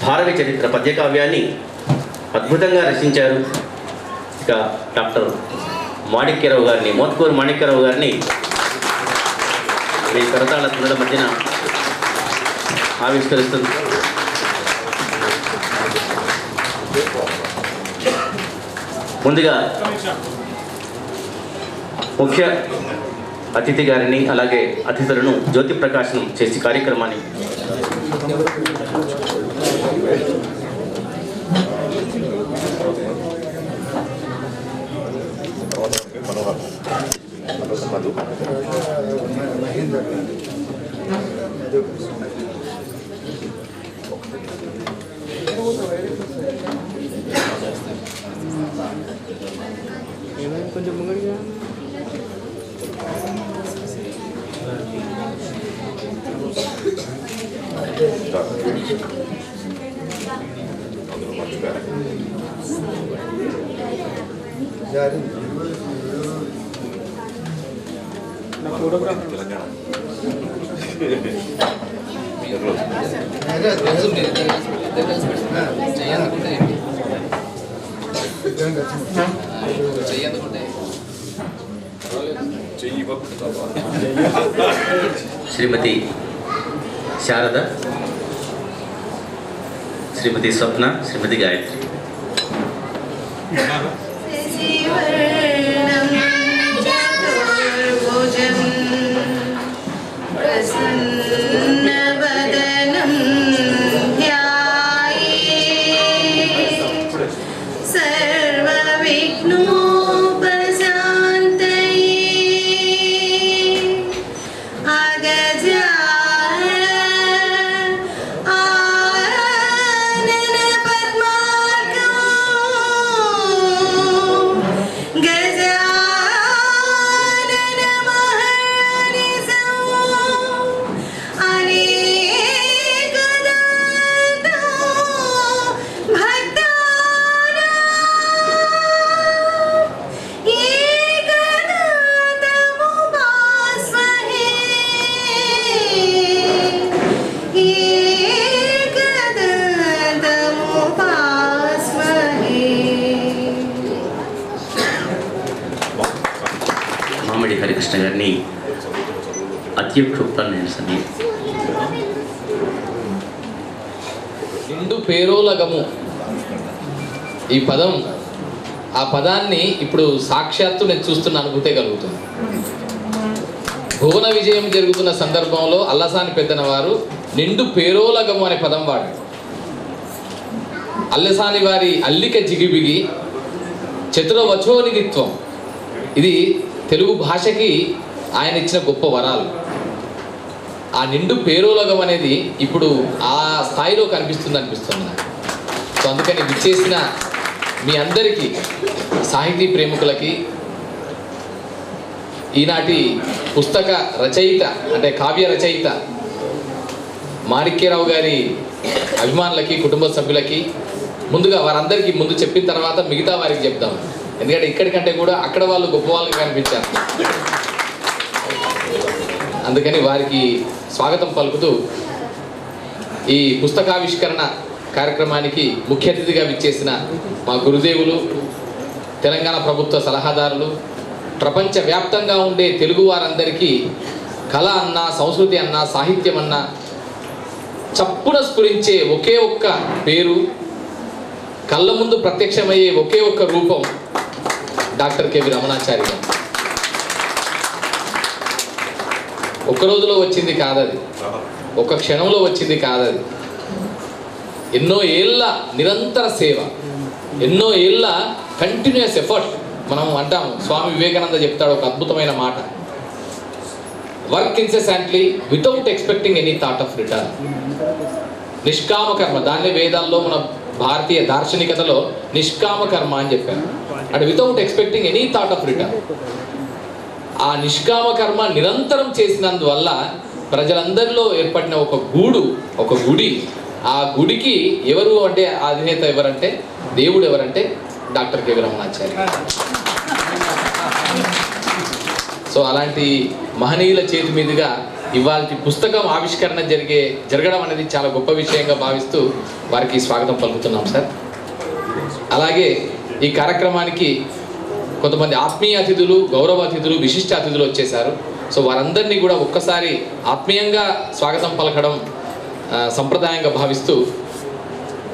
భారవి చరిత్ర పద్యకావ్యాన్ని అద్భుతంగా రచించారు. ఇక డాక్టర్ మాణిక్యరావు గారిని, మోత్కూరు మాణిక్యరావు గారిని మీ కరతాళ ధ్వనుల మధ్యన ఆవిష్కరిస్తుంది. ముందుగా ముఖ్య అతిథి గారిని అలాగే అతిథులను జ్యోతి ప్రకాశనం చేసి కార్యక్రమాన్ని కొంచెం ముంగడిగా ఫోటోగ్రాఫర్ శ్రీమతి శారద, శ్రీమతి స్వప్న, శ్రీమతి గాయత్రి. మామిడి హరికృష్ణ గారిని అత్యుక్తాన్ని నిండు పేరోలగము ఈ పదం, ఆ పదాన్ని ఇప్పుడు సాక్షాత్తు నేను చూస్తున్న అనుభూతే కలుగుతుంది. భువన విజయం జరుగుతున్న సందర్భంలో అల్లసాని పెద్దన వారు నిండు పేరోలగము అనే పదం వాడు. అల్లసాని వారి అల్లిక జిగిబిగి చతుర వచోనిధిత్వం, ఇది తెలుగు భాషకి ఆయన ఇచ్చిన గొప్ప వరాలు. ఆ నిండు పేరోలగం అనేది ఇప్పుడు ఆ స్థాయిలో కనిపిస్తుంది అనిపిస్తుంది నాకు. సో అందుకని విచ్చేసిన మీ అందరికీ, సాహితీ ప్రేమికులకి, ఈనాటి పుస్తక రచయిత అంటే కావ్య రచయిత మాణిక్యరావు గారి అభిమానులకి, కుటుంబ సభ్యులకి, ముందుగా వారందరికీ ముందు చెప్పిన తర్వాత మిగతా వారికి చెప్తాం. ఎందుకంటే ఇక్కడికంటే కూడా అక్కడ వాళ్ళు గొప్ప వాళ్ళకి కనిపించారు. అందుకని వారికి స్వాగతం పలుకుతూ ఈ పుస్తకావిష్కరణ కార్యక్రమానికి ముఖ్య అతిథిగా విచ్చేసిన మా గురుదేవులు, తెలంగాణ ప్రభుత్వ సలహాదారులు, ప్రపంచవ్యాప్తంగా ఉండే తెలుగు వారందరికీ కళ అన్నా, సంస్కృతి అన్నా, సాహిత్యం అన్నా చప్పున స్ఫురించే ఒకే ఒక్క పేరు, కళ్ళ ముందు ప్రత్యక్షమయ్యే ఒకే ఒక్క రూపం డాక్టర్ కెవి రమణాచారి గారు. ఒక్క రోజులో వచ్చింది కాదది, ఒక క్షణంలో వచ్చింది కాదది. ఎన్నో ఏళ్ళ నిరంతర సేవ, ఎన్నో ఏళ్ళ కంటిన్యూస్ ఎఫర్ట్. మనం అంటాం, స్వామి వివేకానంద చెప్తాడు ఒక అద్భుతమైన మాట, work incessantly without expecting any thought of return. నిష్కామ కర్మ, దాన్నే వేదాల్లో మన భారతీయ దార్శనికతలో నిష్కామ కర్మ అని చెప్పారు. అంటే without expecting any thought of return. ఆ నిష్కామ కర్మ నిరంతరం చేసినందువల్ల ప్రజలందరిలో ఏర్పడిన ఒక గూడు, ఒక గుడి. ఆ గుడికి ఎవరు అంటే అధినేత ఎవరంటే, దేవుడు ఎవరంటే డాక్టర్ కెవి రమణాచారి. సో అలాంటి మహనీయుల చేతి మీదుగా ఇవాళ పుస్తకం ఆవిష్కరణ జరగడం అనేది చాలా గొప్ప విషయంగా భావిస్తూ వారికి స్వాగతం పలుకుతున్నాం సార్. అలాగే ఈ కార్యక్రమానికి కొంతమంది ఆత్మీయ అతిథులు, గౌరవ అతిథులు, విశిష్ట అతిథులు వచ్చేసారు. సో వారందరినీ కూడా ఒక్కసారి ఆత్మీయంగా స్వాగతం పలకడం సంప్రదాయంగా భావిస్తూ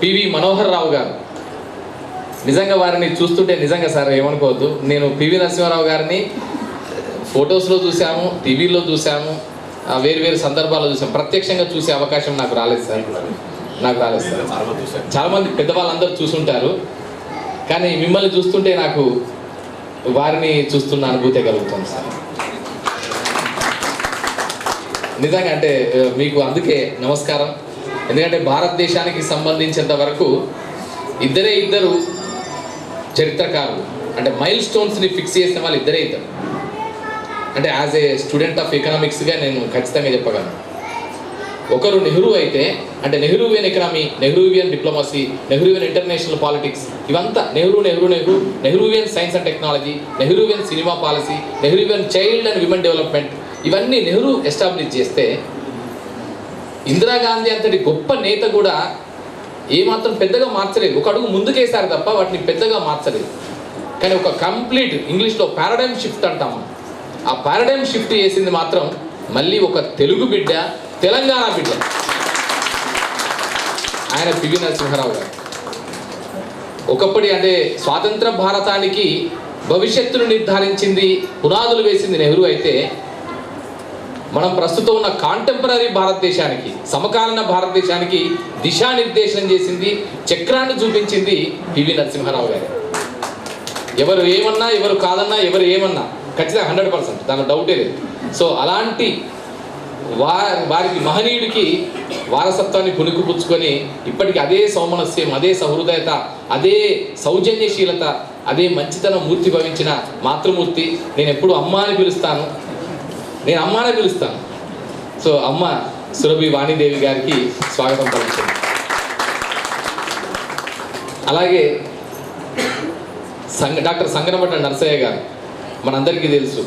పివి మనోహర్ రావు గారు, నిజంగా వారిని చూస్తుంటే నిజంగా సార్ ఏమనుకోవద్దు, నేను పివి నరసింహారావు గారిని ఫొటోస్లో చూసాము, టీవీలో చూసాము, వేరు సందర్భాల్లో చూసాము, ప్రత్యక్షంగా చూసే అవకాశం నాకు రాలేదు సార్. చాలామంది పెద్దవాళ్ళందరూ చూసుంటారు, కానీ మిమ్మల్ని చూస్తుంటే నాకు వారిని చూస్తున్న అనుభూతి కలుగుతుంది సార్. నిజంగా అంటే మీకు అందుకే నమస్కారం. ఎందుకంటే భారతదేశానికి సంబంధించినంత వరకు ఇద్దరు చరిత్రకారులు, అంటే మైల్ స్టోన్స్ని ఫిక్స్ చేసిన వాళ్ళు ఇద్దరు. అంటే యాజ్ ఏ స్టూడెంట్ ఆఫ్ ఎకనామిక్స్గా నేను ఖచ్చితంగా చెప్పగలను. ఒకరు నెహ్రూ అయితే, అంటే Nehruvian economy, Nehruvian diplomacy, Nehruvian international politics, ఇవంతా Nehruvian science and technology, Nehruvian cinema policy, Nehruvian child and women development, ఇవన్నీ నెహ్రూ ఎస్టాబ్లిష్ చేస్తే ఇందిరాగాంధీ అంతటి గొప్ప నేత కూడా ఏమాత్రం పెద్దగా మార్చలేదు. ఒక అడుగు ముందుకేసారు తప్ప వాటిని పెద్దగా మార్చలేదు. కానీ ఒక కంప్లీట్ ఇంగ్లీష్లో పారాడైమ్ షిఫ్ట్ అంటాము, ఆ పారాడైమ్ షిఫ్ట్ చేసింది మాత్రం మళ్ళీ ఒక తెలుగు బిడ్డ, తెలంగాణ బిడ్డ, ఆయన పివి నరసింహారావు గారు. ఒకప్పటి అంటే స్వాతంత్ర భారతానికి భవిష్యత్తును నిర్ధారించింది, పునాదులు వేసింది నెహ్రూ అయితే, మనం ప్రస్తుతం ఉన్న కాంటెంపరీ భారతదేశానికి, సమకాలీన భారతదేశానికి దిశానిర్దేశనం చేసింది, చక్రాన్ని చూపించింది పివి నరసింహారావు గారు. ఎవరు ఏమన్నా, ఎవరు కాదన్నా, ఎవరు ఏమన్నా ఖచ్చితంగా 100%, దాని డౌటే లేదు. సో అలాంటి వారికి మహనీయుడికి వారసత్వాన్ని పుణుకుపుచ్చుకొని ఇప్పటికీ అదే సౌమనస్యం, అదే సహృదయత, అదే సౌజన్యశీలత, అదే మంచితనం మూర్తి భవించిన మాతృమూర్తి. నేను ఎప్పుడు అమ్మ అని పిలుస్తాను, నేను అమ్మానే పిలుస్తాను. సో అమ్మ సురభి వాణిదేవి గారికి స్వాగతం పలుకుతాను. అలాగే డాక్టర్ సంగనమట్ట నరసయ్య గారు, మనందరికీ తెలుసు,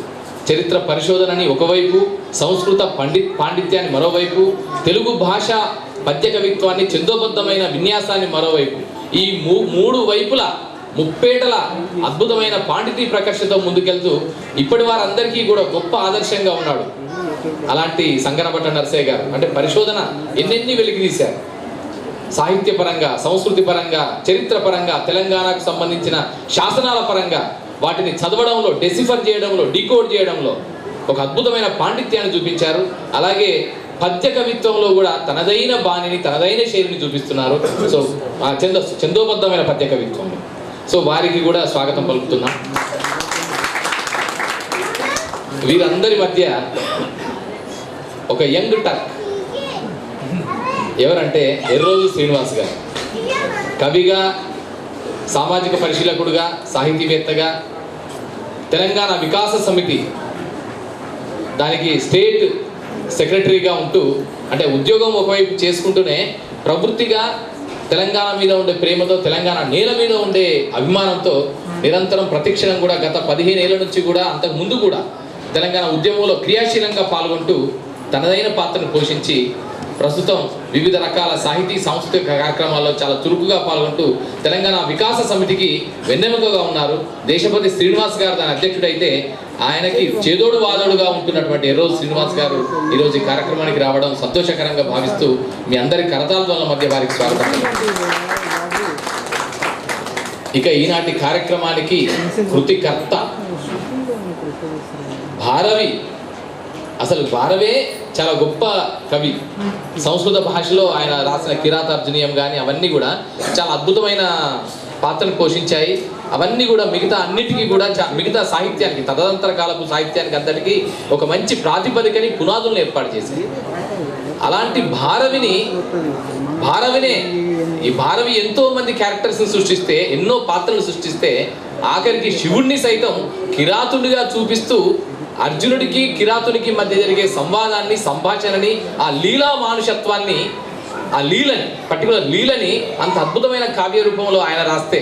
చరిత్ర పరిశోధనని ఒకవైపు, సంస్కృత పాండిత్యాన్ని మరోవైపు, తెలుగు భాష పద్య కవిత్వాన్ని, ఛందోబద్ధమైన విన్యాసాన్ని మరోవైపు, ఈ మూడు వైపుల ముప్పేటల అద్భుతమైన పాండితీ ప్రకర్షతో ముందుకెళ్తూ ఇప్పటి వారందరికీ కూడా గొప్ప ఆదర్శంగా ఉన్నాడు. అలాంటి సంగనమట్ట నరసయ్య గారు అంటే పరిశోధన ఎన్నెన్ని వెలికితీశారు. సాహిత్యపరంగా, సంస్కృతి పరంగా, చరిత్ర పరంగా, తెలంగాణకు సంబంధించిన శాసనాల పరంగా వాటిని చదవడంలో, డెసిఫర్ చేయడంలో, డీకోడ్ చేయడంలో ఒక అద్భుతమైన పాండిత్యాన్ని చూపించారు. అలాగే పద్య కవిత్వంలో కూడా తనదైన బాణిని, తనదైన శైలిని చూపిస్తున్నారు. సో ఆ ఛందోబద్ధమైన పద్య కవిత్వంలో. సో వారికి కూడా స్వాగతం పలుకుతున్నాం. వీరందరి మధ్య ఒక యంగ్ టర్క్ ఎవరంటే ఎర్రోజు శ్రీనివాస్ గారు. కవిగా, సామాజిక పరిశీలకుడుగా, సాహితీవేత్తగా, తెలంగాణ వికాస సమితి దానికి స్టేట్ సెక్రటరీగా ఉంటూ, అంటే ఉద్యోగం ఒకవైపు చేసుకుంటూనే ప్రవృత్తిగా తెలంగాణ మీద ఉండే ప్రేమతో, తెలంగాణ నేల మీద ఉండే అభిమానంతో నిరంతరం ప్రతిక్షణం కూడా గత 15 ఏళ్ల నుంచి కూడా, అంతకు ముందు కూడా తెలంగాణ ఉద్యమంలో క్రియాశీలంగా పాల్గొంటూ తనదైన పాత్రను పోషించి ప్రస్తుతం వివిధ రకాల సాహితీ సాంస్కృతిక కార్యక్రమాల్లో చాలా చురుకుగా పాల్గొంటూ తెలంగాణ వికాస సమితికి వెన్నెముకగా ఉన్నారు. దేశపతి శ్రీనివాస్ గారు దాని అధ్యక్షుడైతే, ఆయనకి చేదోడు వాదోడుగా ఉంటున్నటువంటి ఎర్రోజు శ్రీనివాస్ గారు ఈరోజు ఈ కార్యక్రమానికి రావడం సంతోషకరంగా భావిస్తూ మీ అందరి కరతాళ మధ్య వారికి స్వాగతం. ఇక ఈనాటి కార్యక్రమానికి కృతికర్త భారవి. అసలు భారవే చాలా గొప్ప కవి. సంస్కృత భాషలో ఆయన రాసిన కిరాతార్జునీయం కానీ అవన్నీ కూడా చాలా అద్భుతమైన పాత్రను పోషించాయి. అవన్నీ కూడా మిగతా అన్నిటికీ కూడా మిగతా సాహిత్యానికి, తదనంతర కాలపు సాహిత్యానికి అంతటికీ ఒక మంచి ప్రాతిపదికని, పునాదులను ఏర్పాటు చేసింది. అలాంటి భారవినే ఈ భారవి ఎంతో మంది క్యారెక్టర్స్ని సృష్టిస్తే, ఎన్నో పాత్రలు సృష్టిస్తే, ఆఖరికి శివుణ్ణి సైతం కిరాతుడిగా చూపిస్తూ అర్జునుడికి కిరాతునికి మధ్య జరిగే సంవాదాన్ని, సంభాషణని, ఆ లీలా మానుషత్వాన్ని, ఆ లీలని, పర్టికులర్ లీలని అంత అద్భుతమైన కావ్య రూపంలో ఆయన రాస్తే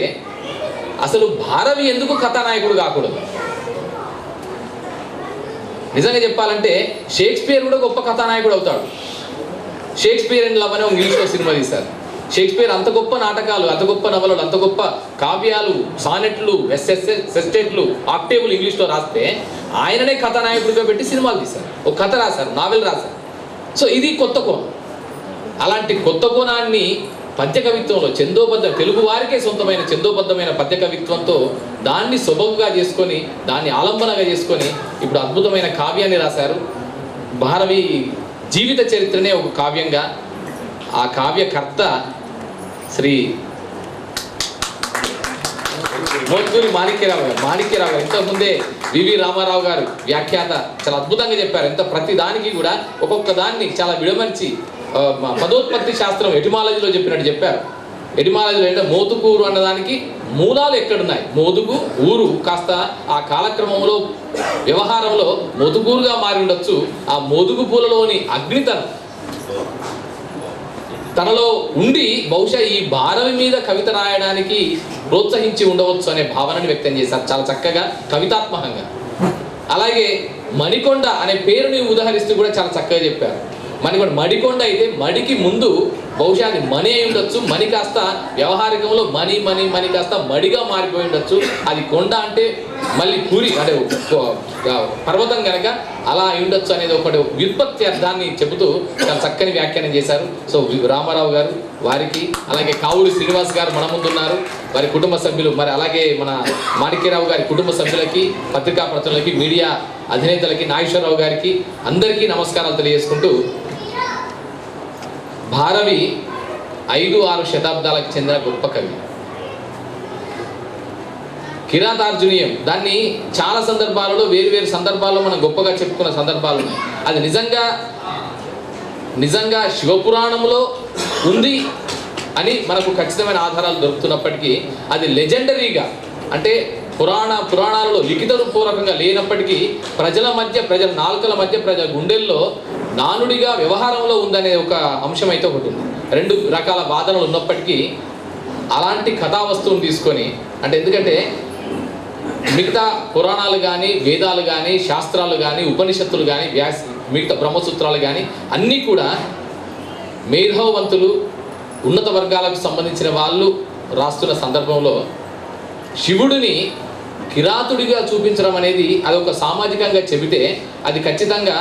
అసలు భారవి ఎందుకు కథానాయకుడు కాకూడదు? నిజంగా చెప్పాలంటే షేక్స్పియర్ కూడా గొప్ప కథానాయకుడు అవుతాడు. షేక్స్పియర్ అండ్ లవ్ అనే ఒక ఇంగ్లీష్లో సినిమా తీశారు. షేక్స్పియర్ అంత గొప్ప నాటకాలు, అంత గొప్ప నవలలు, అంత గొప్ప కావ్యాలు, సానెట్లు, సెస్టేట్లు, ఆక్టేబుల్ ఇంగ్లీష్లో రాస్తే ఆయననే కథానాయకుడిగా పెట్టి సినిమాలు తీశారు, ఒక కథ రాశారు, నావెల్ రాశారు. సో ఇది కొత్త కోణం. అలాంటి కొత్త కోణాన్ని పద్య కవిత్వంలో తెలుగు వారికే సొంతమైన చందోబద్ధమైన పద్య కవిత్వంతో దాన్ని సొబగుగా చేసుకొని, దాన్ని ఆలంబనగా చేసుకొని ఇప్పుడు అద్భుతమైన కావ్యాన్ని రాశారు. భారవి జీవిత చరిత్రనే ఒక కావ్యంగా, ఆ కావ్యకర్త శ్రీ మోత్కూరి మాణిక్యరావు గారు. ఇంతకుముందే వివి రామారావు గారు వ్యాఖ్యాత చాలా అద్భుతంగా చెప్పారు. ప్రతి దానికి కూడా ఒక్కొక్క దాన్ని చాలా విడమర్చి పదోత్పత్తి శాస్త్రం ఎటిమాలజీలో చెప్పినట్టు చెప్పారు. ఎటిమాలజీలో ఏంటంటే మోతుకూరు అన్నదానికి మూలాలు ఎక్కడున్నాయి, మోదుగు ఊరు కాస్త ఆ కాలక్రమంలో వ్యవహారంలో మోతుకూరుగా మారి ఉండొచ్చు. ఆ మోదుగు పూలలోని అగ్నితనం తనలో ఉండి బహుశా ఈ భారవి మీద కవిత రాయడానికి ప్రోత్సహించి ఉండవచ్చు అనే భావనని వ్యక్తం చేశారు చాలా చక్కగా, కవితాత్మకంగా. అలాగే మణికొండ అనే పేరుని ఉదహరిస్తూ కూడా చాలా చక్కగా చెప్పారు. మడికొండ అయితే మడికి ముందు బహుశా అది మణి అయి ఉండొచ్చు. మణి కాస్త వ్యవహారికంలో మణి కాస్త మడిగా మారిపోయి ఉండొచ్చు. అది కొండ అంటే మళ్ళీ పూరి అంటే పర్వతం కనుక అలా అయి ఉండొచ్చు అనేది ఒకటి వ్యుత్పత్తి అర్థాన్ని చెబుతూ చాలా చక్కని వ్యాఖ్యానం చేశారు. సో రామారావు గారు వారికి, అలాగే కావుడి శ్రీనివాస్ గారు మన ముందున్నారు, వారి కుటుంబ సభ్యులు, మరి అలాగే మన మాణిక్యరావు గారి కుటుంబ సభ్యులకి, పత్రికా ప్రతినిధులకి, మీడియా అధినేతలకి, నాగేశ్వరరావు గారికి అందరికీ నమస్కారాలు తెలియజేసుకుంటూ, భారవి 5-6 శతాబ్దాలకు చెందిన గొప్ప కవి. కిరాతార్జునీయం దాన్ని చాలా సందర్భాలలో వేరు సందర్భాల్లో మనం గొప్పగా చెప్పుకున్న సందర్భాలు ఉన్నాయి. అది నిజంగా శివపురాణంలో ఉంది అని మనకు ఖచ్చితమైన ఆధారాలు దొరుకుతున్నప్పటికీ అది లెజెండరీగా అంటే పురాణాలలో లిఖిత పూర్వకంగా లేనప్పటికీ ప్రజల నాలుకల మధ్య ప్రజల గుండెల్లో నానుడిగా వ్యవహారంలో ఉందనే ఒక అంశం అయితే ఒకటి ఉంది. 2 రకాల వాదనలు ఉన్నప్పటికీ అలాంటి కథా వస్తువుని తీసుకొని, అంటే ఎందుకంటే మిగతా పురాణాలు కానీ, వేదాలు కానీ, శాస్త్రాలు కానీ, ఉపనిషత్తులు కానీ, మిగతా బ్రహ్మసూత్రాలు కానీ అన్నీ కూడా మేధావంతులు, ఉన్నత వర్గాలకు సంబంధించిన వాళ్ళు రాస్తున్న సందర్భంలో శివుడిని కిరాతుడిగా చూపించడం అనేది అదొక సామాజికంగా చెబితే అది ఖచ్చితంగా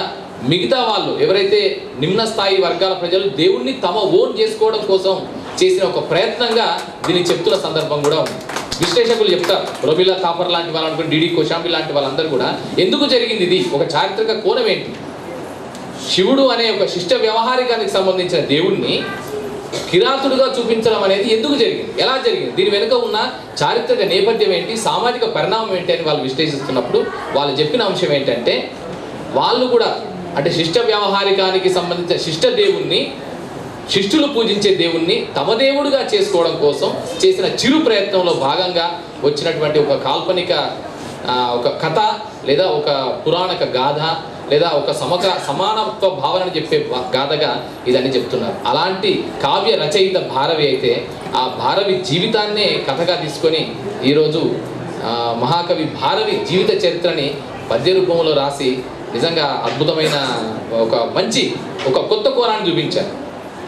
మిగతా వాళ్ళు ఎవరైతే నిమ్న స్థాయి వర్గాల ప్రజలు దేవుణ్ణి తమ ఓన్ చేసుకోవడం కోసం చేసిన ఒక ప్రయత్నంగా దీన్ని చెప్తున్న సందర్భం కూడా ఉంది. విశ్లేషకులు చెప్తారు, రొమిలా థాపర్ లాంటి వాళ్ళు అనుకుని, డిడి కోశాంబి లాంటి వాళ్ళందరూ కూడా ఎందుకు జరిగింది ఇది, ఒక చారిత్రక కోణం ఏంటి, శివుడు అనే ఒక శిష్ట వ్యవహారికానికి సంబంధించిన దేవుణ్ణి కిరాతుడుగా చూపించడం అనేది ఎందుకు జరిగింది, ఎలా జరిగింది, దీని వెనుక ఉన్న చారిత్రక నేపథ్యం ఏంటి, సామాజిక పరిణామం ఏంటి అని వాళ్ళు విశ్లేషిస్తున్నప్పుడు వాళ్ళు చెప్పిన అంశం ఏంటంటే, వాళ్ళు కూడా అంటే శిష్ట వ్యవహారికానికి సంబంధించిన శిష్ట దేవుణ్ణి, శిష్టులు పూజించే దేవుణ్ణి తమ దేవుడుగా చేసుకోవడం కోసం చేసిన చిరు ప్రయత్నంలో భాగంగా వచ్చినటువంటి ఒక కాల్పనిక ఒక కథ లేదా ఒక పురాణక గాథ లేదా ఒక సమానత్వ భావనని చెప్పే గాథగా ఇదని చెప్తున్నారు. అలాంటి కావ్య రచయిత భారవి అయితే ఆ భారవి జీవితాన్నే కథగా తీసుకొని ఈరోజు మహాకవి భారవి జీవిత చరిత్రని పద్య రూపంలో రాసి నిజంగా అద్భుతమైన ఒక కొత్త కోణాన్ని చూపించారు.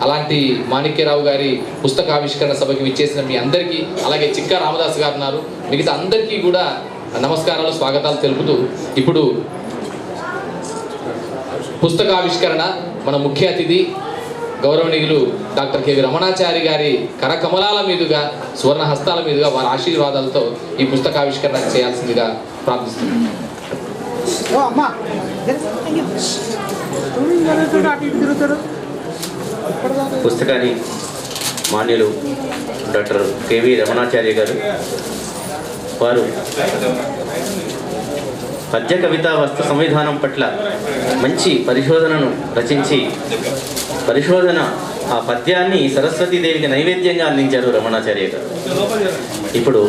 అలాంటి మాణిక్యరావు గారి పుస్తకావిష్కరణ సభకి విచ్చేసిన మీ అందరికీ, అలాగే చిక్కా రామదాస్ గారు ఉన్నారు, మిగతా అందరికీ కూడా నమస్కారాలు, స్వాగతాలు తెలుపుతూ ఇప్పుడు పుస్తకావిష్కరణ మన ముఖ్య అతిథి గౌరవనీయులు డాక్టర్ కెవి రమణాచారి గారి కరకమలాల మీదుగా, సువర్ణ హస్తాల మీదుగా, వారి ఆశీర్వాదాలతో ఈ పుస్తకావిష్కరణ చేయాల్సిందిగా ప్రార్థిస్తున్నాను. పుస్తకాన్ని మాన్యులు డాక్టర్ కెవి రమణాచార్య గారు వారు పద్య కవితా వస్తు సంవిధానం పట్ల మంచి పరిశోధనను రచించి ఆ పద్యాన్ని సరస్వతీదేవికి నైవేద్యంగా అందించారు రమణాచార్య గారు. ఇప్పుడు